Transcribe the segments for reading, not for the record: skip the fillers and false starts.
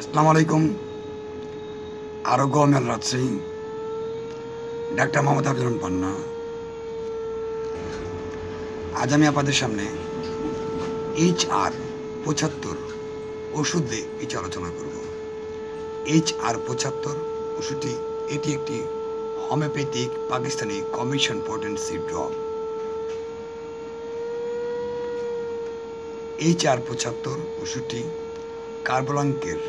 আসসালামু আলাইকুম। আরোগ্য মেল রাজশাহী, ডাক্তার মোহাম্মদ আফজল পান্না। আজ আমি আপনাদের সামনে HR-75 ওষুধ দিয়ে কিছু আলোচনা করব। HR-75 ওষুধটি এটি একটি homeopathic Pakistani commission potency drug. HR-75 ওষুধটি কার্বোলাঙ্কের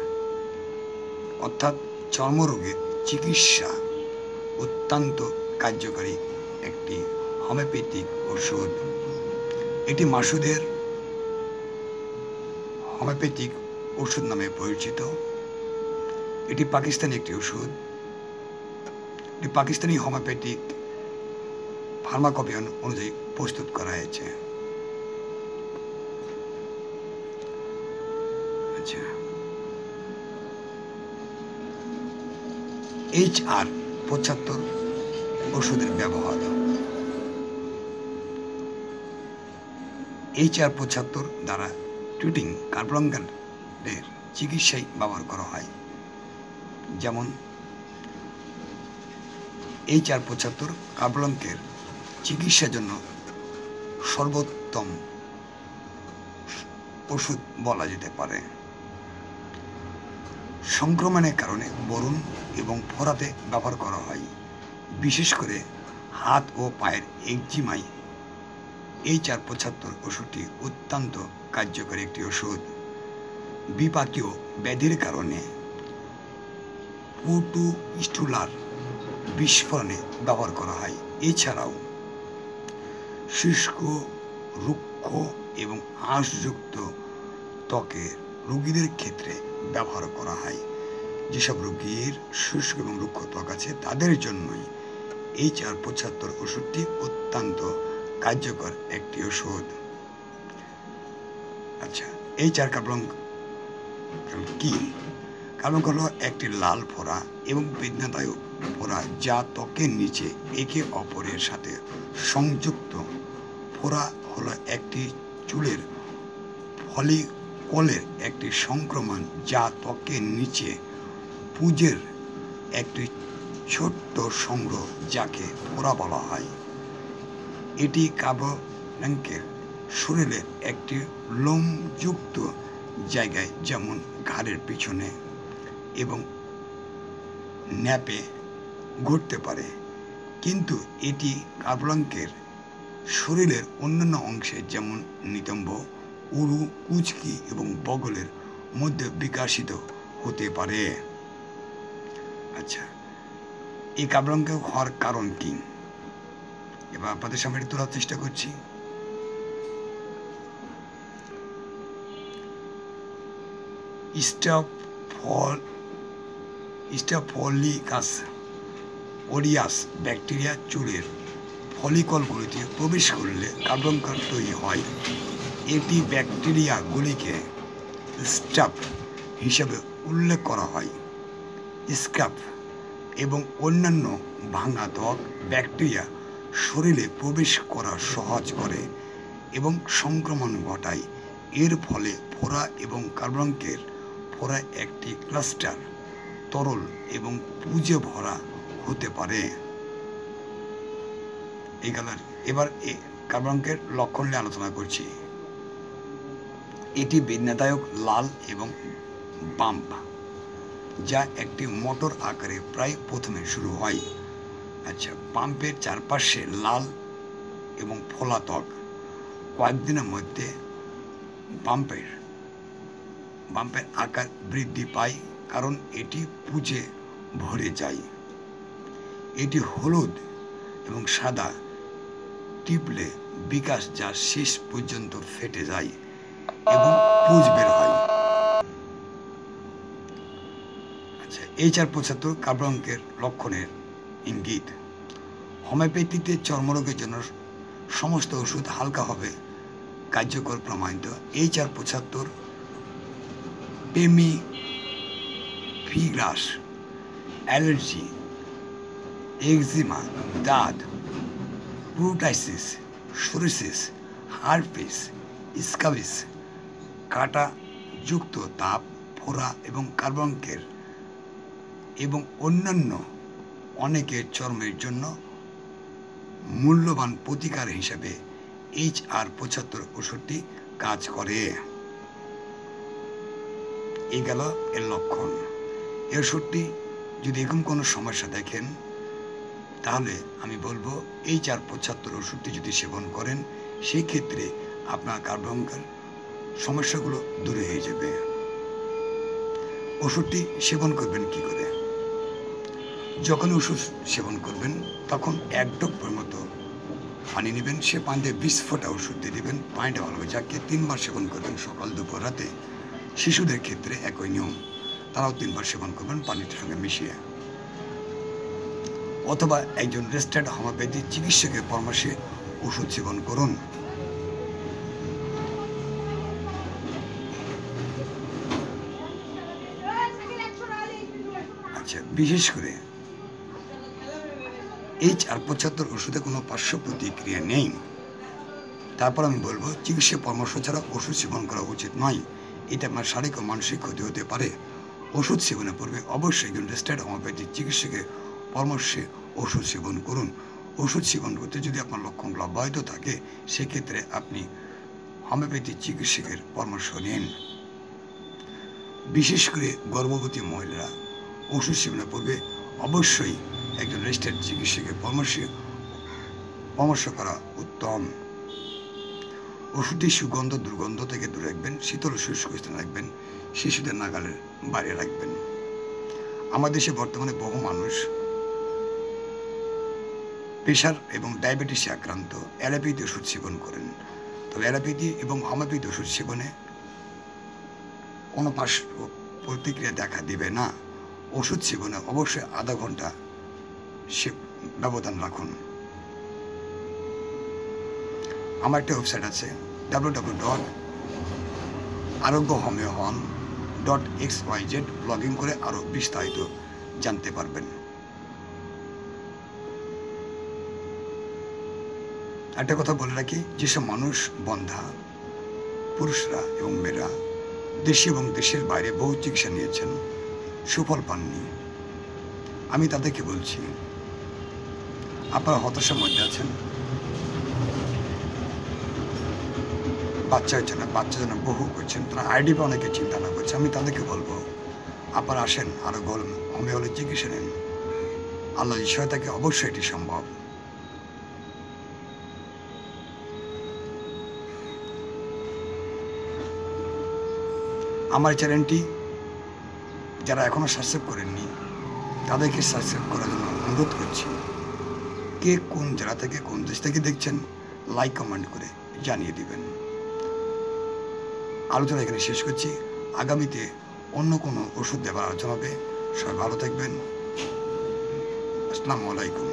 অর্থাৎ চর্মরোগের চিকিৎসা অত্যন্ত কার্যকারী একটি হোমিওপ্যাথিক ওষুধ। এটি মাসুদের হোমিওপ্যাথিক ওষুধ নামে পরিচিত। এটি পাকিস্তানি একটি ওষুধ। এটি পাকিস্তানি হোমিওপ্যাথিক ফার্মাকপিয়ন অনুযায়ী প্রস্তুত করা হয়েছে। আচ্ছা, HR-75 ওষুধের ব্যবহার। HR-75 দ্বারা ট্রিটিং কার্বোলাঙ্কের চিকিৎসায় ব্যবহার করা হয়। যেমন HR-75 কার্বোলাঙ্কের চিকিৎসার জন্য সর্বোত্তম ওষুধ বলা যেতে পারে। সংক্রমণের কারণে বরুণ এবং ফোড়াতে ব্যবহার করা হয়। বিশেষ করে হাত ও পায়ের একজিমায় HR-75 ওষুধটি অত্যন্ত কার্যকরী একটি ওষুধ। বিপাকীয় ব্যাধির কারণে পুটুস্টুলার বিস্ফোরণে ব্যবহার করা হয়। এছাড়াও শুষ্ক, রুক্ষ এবং আঁশযুক্ত ত্বকের রোগীদের ক্ষেত্রে ব্যবহার করা হয়। যেসব রোগীর শুষ্ক এবং রুক্ষ ত্বক আছে তাদের জন্যই HR-75 ওষুধটি অত্যন্ত কার্যকর একটি ওষুধ। আচ্ছা, HR-কার্বোলাঙ্ক কি? কার্বোলাঙ্ক হলো একটি লাল ফোড়া এবং বেদনাদায়ক ফোড়া যা ত্বকের নিচে একে অপরের সাথে সংযুক্ত। ফোড়া হলো একটি চুলের ফলিকলের একটি সংক্রমণ যা ত্বকের নিচে পুঁজের একটি ছোট্ট সংগ্রহ যাকে ফোড়া বলা হয়। এটি কার্বোলাঙ্কের শরীরের একটি লোমযুক্ত জায়গায় যেমন ঘাড়ের পিছনে এবং ন্যাপে ঘটতে পারে, কিন্তু এটি কার্বোলাঙ্কের শরীরের অন্যান্য অংশে যেমন নিতম্ব, উরু, কুচকি এবং বগলের মধ্যে বিকশিত হতে পারে। আচ্ছা, এই কার্বোলাঙ্ক হওয়ার কারণ কি? এবার আপনাদের সামনে তোলার চেষ্টা করছি। স্টাফিলোকোকাস অরিয়াস ব্যাকটেরিয়া চুলের ফলিকলগুলিতে প্রবেশ করলে কার্বোলাঙ্ক তৈরি হয়। এটি ব্যাকটেরিয়াগুলিকে স্টাফ হিসাবে উল্লেখ করা হয়। স্ক্রাব এবং অন্যান্য ভাঙা ত্বক ব্যাকটেরিয়া শরীরে প্রবেশ করা সহজ করে এবং সংক্রমণ ঘটায়। এর ফলে ফোড়া এবং কার্বোলাঙ্কের ফোড়া একটি ক্লাস্টার তরল এবং পুঁজে ভরা হতে পারে। এবার কার্বোলাঙ্কের লক্ষণ নিয়ে আলোচনা করছি। এটি বেদনাদায়ক লাল এবং বাম্প যা একটি মোটর আকারে প্রায় প্রথমে শুরু হয়। আচ্ছা, পাম্পের চারপাশে লাল এবং ফোলা ত্বক কয়েকদিনের মধ্যে বাম্পের আকার বৃদ্ধি পায় কারণ এটি পুঁজে ভরে যায়। এটি হলুদ এবং সাদা টিপলে বিকাশ যা শেষ পর্যন্ত ফেটে যায় এবং পুঁজ বের হয়। আচ্ছা, HR-75 কার্বোলাঙ্কের লক্ষণের ইঙ্গিত। হোমিওপ্যাথিতে চর্মরোগের জন্য সমস্ত ওষুধ হালকা হবে কার্যকর প্রমাণিত। HR-75 পেমিফিগ্রাস, অ্যালার্জি, একজিমা, দাঁত, প্রোটাইসিস, সোরিয়াসিস, হার্পিস, স্কাবিস, কাঁটাযুক্ত তাপ, ফোড়া এবং কার্বঙ্কের এবং অন্যান্য অনেকের চর্মের জন্য মূল্যবান প্রতিকার হিসেবে HR75 ওষুধটি কাজ করে। এই গেল এর লক্ষণ। এই ওষুধটি যদি এরকম কোনো সমস্যা দেখেন তাহলে আমি বলবো HR75 ওষুধটি যদি সেবন করেন সেই ক্ষেত্রে আপনার কার্বঙ্কের সমস্যাগুলো দূরে হয়ে যাবে। ওষুধটি সেবন করবেন কি করে? যখন ওষুধ সেবন করবেন তখন 1 ড্রপ মতো পানি নেবেন, সে পানিতে 20 ফোঁটা ওষুধ দিয়ে দেবেন, পানিটা ভালো হবে, যাকে 3 বার সেবন করবেন, সকাল দুপুর রাতে। শিশুদের ক্ষেত্রে একই নিয়ম, তারাও 3 বার সেবন করবেন পানির সঙ্গে মিশিয়ে। অথবা একজন রেজিস্টার্ড হোমিওপ্যাথি চিকিৎসকের পরামর্শে ওষুধ সেবন করুন। আচ্ছা, বিশেষ করে HR75 ওষুধে কোনো পার্শ্ব প্রতিক্রিয়া নেই, তারপর আমি বলবো চিকিৎসা পরামর্শ ছাড়া ওষুধ সেবন করা উচিত নয়। এটা আপনার শারীরিক ও মানসিক ক্ষতি হতে পারে। ওষুধ সেবনের পূর্বে অবশ্যই একজন রেজিস্টার্ড হোমিওপ্যাথি চিকিৎসকের পরামর্শে ওষুধ সেবন করুন। ওষুধ সেবন করতে যদি আপনার লক্ষণগুলো অব্যাহত থাকে সেক্ষেত্রে আপনি হোমিওপ্যাথি চিকিৎসকের পরামর্শ নিন। বিশেষ করে গর্ভবতী মহিলারা ওষুধ সেবনের পূর্বে অবশ্যই একজন রেজিস্টার্ড চিকিৎসকের পরামর্শ করা উত্তম। ওষুধটি সুগন্ধ দুর্গন্ধ থেকে দূরে রাখবেন, শীতল শুষ্ক স্থানে রাখবেন, শিশুদের নাগালের বাইরে রাখবেন। আমাদের দেশে বর্তমানে বহু মানুষ প্রেশার এবং ডায়াবেটিসে আক্রান্ত অ্যালোপ্যাথি ওষুধ সেবন করেন। তবে অ্যালোপ্যাথি এবং হোমিওপ্যাথি ওষুধ সেবনে কোনো পার্শ্ব প্রতিক্রিয়া দেখা দিবে না। ওষুধ সেবনে অবশ্যই আধা ঘন্টা ব্যবধান রাখুন। আমার একটা ওয়েবসাইট আছে www.arogyohomeo1.xyz, লগ ইন করে আরও বিস্তারিত জানতে পারবেন। একটা কথা বলে রাখি, যেসব মানুষ বন্ধ্যা পুরুষরা এবং মেয়েরা দেশে এবং দেশের বাইরে বহু চিকিৎসা নিয়েছেন, সুফল পাননি, আমি তাদেরকে বলছি আপনারা হতাশার মধ্যে আছেন, বাচ্চা হচ্ছে না, বাচ্চা যেন বহু করছেন, তারা আইডিপি অনেকে চিন্তা না করছে, আমি তাদেরকে বলবো আপনারা আসেন, আরো হোমিওপ্যাথি চিকিৎসা নিন। আল্লাহ ঈশ্বর থেকে অবশ্যই এটি সম্ভব। আমার চ্যানেলটি যারা এখনো সাবস্ক্রাইব করেননি তাদেরকে সাবস্ক্রাইব করার জন্য অনুরোধ করছি। কে কোন জেলা থেকে কোন দেশ থেকে দেখছেন লাইক কমেন্ট করে জানিয়ে দিবেন। আলোচনা এখানে শেষ করছি। আগামীতে অন্য কোনো ওষুধ দেওয়ার আলোচনা হবে। সবাই ভালো থাকবেন। আসসালামু আলাইকুম।